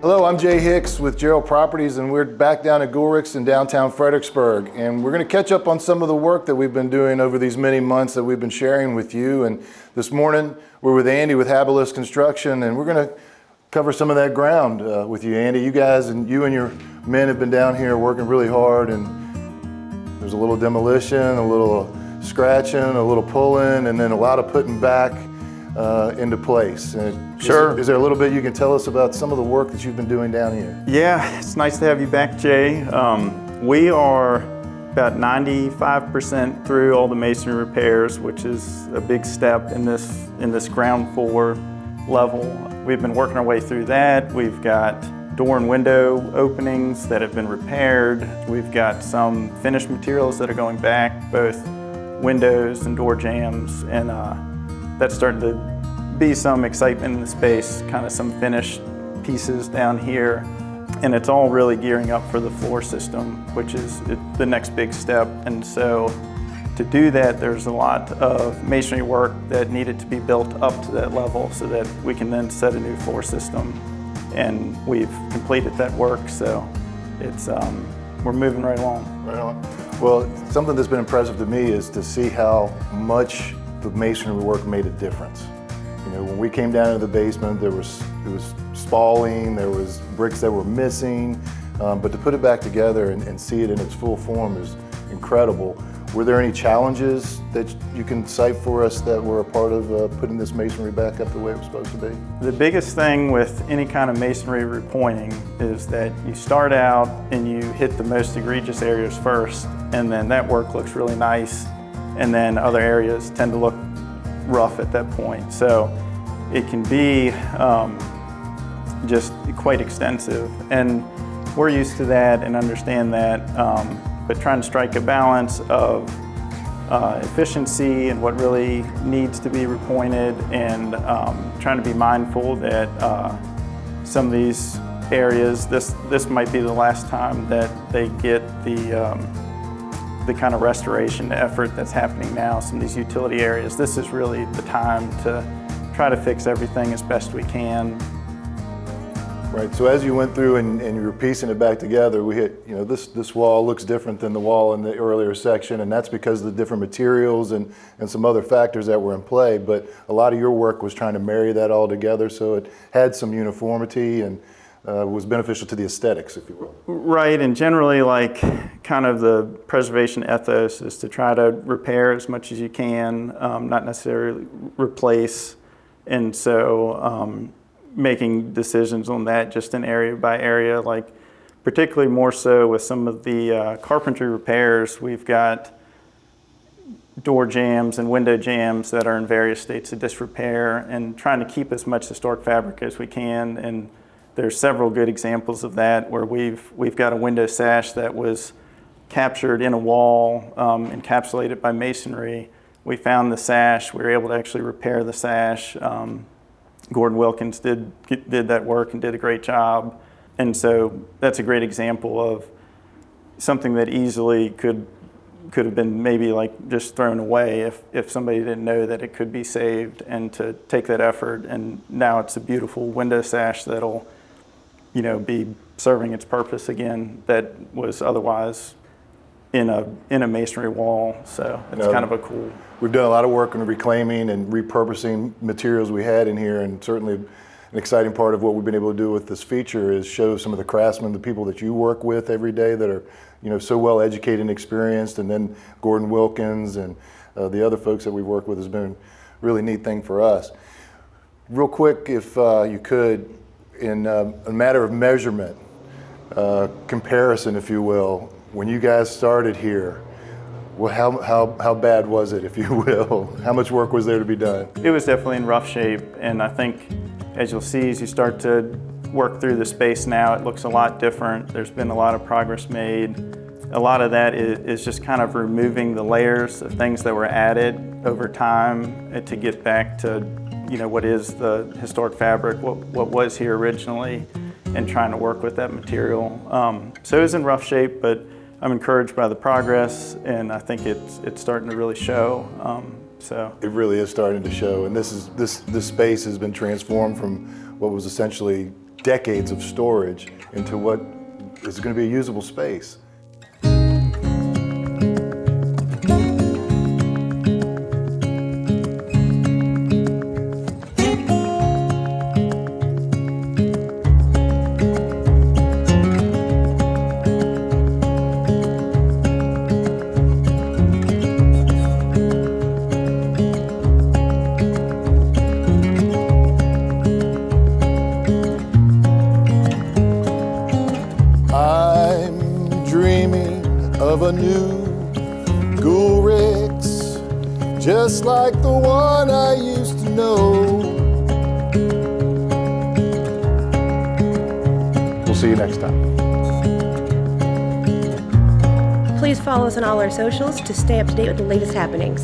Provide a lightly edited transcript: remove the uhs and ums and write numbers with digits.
Hello, I'm Jay Hicks with Gerald Properties, and we're back down at Goolrick's in downtown Fredericksburg. And we're going to catch up on some of the work that we've been doing over these many months that we've been sharing with you. And this morning, we're with Andy with Habilis Construction, and we're going to cover some of that ground with you, Andy. You guys and your men have been down here working really hard, and there's a little demolition, a little scratching, a little pulling, and then a lot of putting back into place. Sure. Is there a little bit you can tell us about some of the work that you've been doing down here? Yeah, it's nice to have you back, Jay. We are about 95% through all the masonry repairs, which is a big step in this ground floor level. We've been working our way through that. We've got door and window openings that have been repaired. We've got some finished materials that are going back, both windows and door jambs, and that's starting to be some excitement in the space, kind of some finished pieces down here. And it's all really gearing up for the floor system, which is the next big step. And so to do that, there's a lot of masonry work that needed to be built up to that level so that we can then set a new floor system. And we've completed that work, so it's we're moving right along. Right on. Well, something that's been impressive to me is to see how much the masonry work made a difference. You know, when we came down into the basement, it was spalling, there was bricks that were missing, but to put it back together and see it in its full form is incredible. Were there any challenges that you can cite for us that were a part of putting this masonry back up the way it was supposed to be? The biggest thing with any kind of masonry repointing is that you start out and you hit the most egregious areas first, and then that work looks really nice, and then other areas tend to look rough at that point. So it can be just quite extensive, and we're used to that and understand that, but trying to strike a balance of efficiency and what really needs to be repointed, and trying to be mindful that some of these areas, this might be the last time that they get the kind of restoration effort that's happening now. Some of these utility areas, this is really the time to try to fix everything as best we can. Right, so as you went through and you were piecing it back together, we hit, you know, this wall looks different than the wall in the earlier section, and that's because of the different materials and some other factors that were in play, but a lot of your work was trying to marry that all together so it had some uniformity and was beneficial to the aesthetics, if you will. Right, and generally, like, kind of the preservation ethos is to try to repair as much as you can, not necessarily replace, and so making decisions on that just in area by area, like particularly more so with some of the carpentry repairs. We've got door jambs and window jambs that are in various states of disrepair, and trying to keep as much historic fabric as we can. And there's several good examples of that where we've got a window sash that was captured in a wall, encapsulated by masonry. We found the sash, we were able to actually repair the sash. Gordon Wilkins did that work and did a great job. And so that's a great example of something that easily could have been maybe like just thrown away if somebody didn't know that it could be saved, and to take that effort, and now it's a beautiful window sash that'll, you know, be serving its purpose again that was otherwise in a masonry wall. So it's kind of a cool. We've done a lot of work on reclaiming and repurposing materials we had in here, and certainly an exciting part of what we've been able to do with this feature is show some of the craftsmen, the people that you work with every day that are, you know, so well educated and experienced, and then Gordon Wilkins and the other folks that we've worked with has been a really neat thing for us. Real quick, if you could, in a matter of measurement, comparison, if you will, when you guys started here, well, how bad was it, if you will? How much work was there to be done? It was definitely in rough shape, and I think as you'll see as you start to work through the space now, it looks a lot different. There's been a lot of progress made. A lot of that is just kind of removing the layers of things that were added over time to get back to, you know, what is the historic fabric, what was here originally, and trying to work with that material. So it was in rough shape, but I'm encouraged by the progress, and I think it's starting to really show. So it really is starting to show, and this space has been transformed from what was essentially decades of storage into what is going to be a usable space. Of a new Goolrick's, just like the one I used to know. We'll see you next time. Please follow us on all our socials to stay up to date with the latest happenings.